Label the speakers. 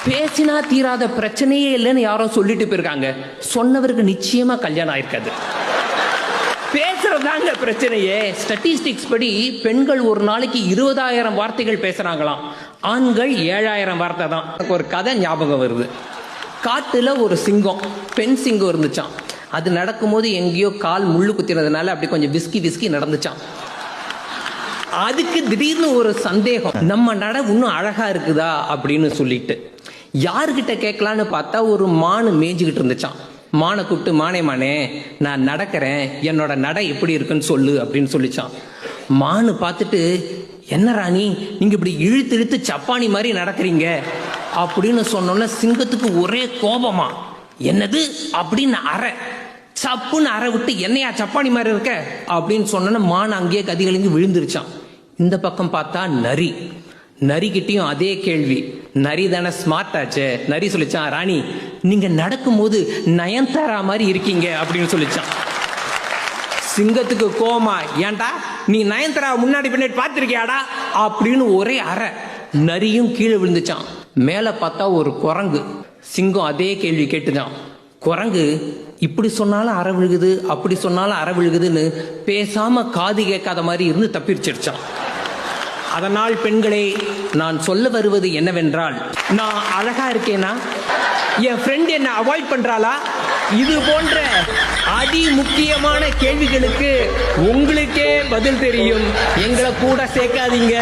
Speaker 1: பேசினா தீராத பிரச்சனையே இல்லைன்னு யாரோ சொல்லிட்டு போயிருக்காங்க. சொன்னவருக்கு நிச்சயமா கல்யாணம் ஆயிருக்காது. பேசுறதாங்க பிரச்சனையே. ஸ்டாட்டிஸ்டிக்ஸ் படி பெண்கள் ஒரு நாளைக்கு 20,000 வார்த்தைகள் பேசுறாங்களாம், ஆண்கள் 7,000 வார்த்தை தான். ஒரு கதை ஞாபகம் வருது. காட்டுல ஒரு சிங்கம், பெண் சிங்கம் இருந்துச்சான். அது நடக்கும்போது எங்கேயோ கால் முள்ளு குத்தினதுனால அப்படி கொஞ்சம் விஸ்கி நடந்துச்சான். அதுக்கு திடீர்னு ஒரு சந்தேகம், நம்ம நட இன்னும் அழகா இருக்குதா அப்படின்னு சொல்லிட்டு யாருக்கிட்ட கேட்கலான்னு பார்த்தா ஒரு மானு மேய்ஞ்சுக்கிட்டு இருந்துச்சான். மானை கூப்பிட்டு, மானே நான் நடக்கிறேன், என்னோட நடை எப்படி இருக்குன்னு சொல்லு அப்படின்னு சொல்லிச்சான். மானு பார்த்துட்டு, என்ன ராணி நீங்க இப்படி இழுத்து சப்பானி மாதிரி நடக்கிறீங்க அப்படின்னு சொன்னோன்னா சிங்கத்துக்கு ஒரே கோபமா, என்னது அப்படின்னு சப்புன்னு அரை விட்டு, என்னையா சப்பானி மாதிரி இருக்க அப்படின்னு சொன்னோன்னா மான் அங்கேயே கதிகலங்கி விழுந்துருச்சான். இந்த பக்கம் பார்த்தா நரிக்கிட்டையும் அதே கேள்வி. நரி தானே ஸ்மார்ட் ஆச்சு. நரி சொல்லிச்சான், ராணி நீங்க நடக்கும்போது நயன்தாரா மாதிரி இருக்கீங்க அப்படின்னு சொல்லிச்சான். சிங்கத்துக்கு கோமா, ஏன்டா நீ நயன்தாரா முன்னாடி பின்னாடி பார்த்திருக்கியாடா அப்படின்னு ஒரே நரியும் கீழே விழுந்துச்சான். மேல பார்த்தா ஒரு குரங்கு. சிங்கம் அதே கேள்வி கேட்டுச்சான். குரங்கு இப்படி சொன்னாலும் அற விழுகுது, அப்படி சொன்னாலும் அற விழுகுதுன்னு பேசாம காது கேட்காத மாதிரி இருந்து தப்பிச்சிருச்சான். அதனால் பெண்களே, நான் சொல்ல வருவது என்னவென்றால், நான் அழகா இருக்கேனா, என் ஃப்ரெண்ட் என்ன அவாய்ட் பண்றாளா, இது போன்ற அதி முக்கியமான கேள்விகளுக்கு உங்களுக்கே பதில் தெரியும். எங்களை கூட சேர்க்காதீங்க.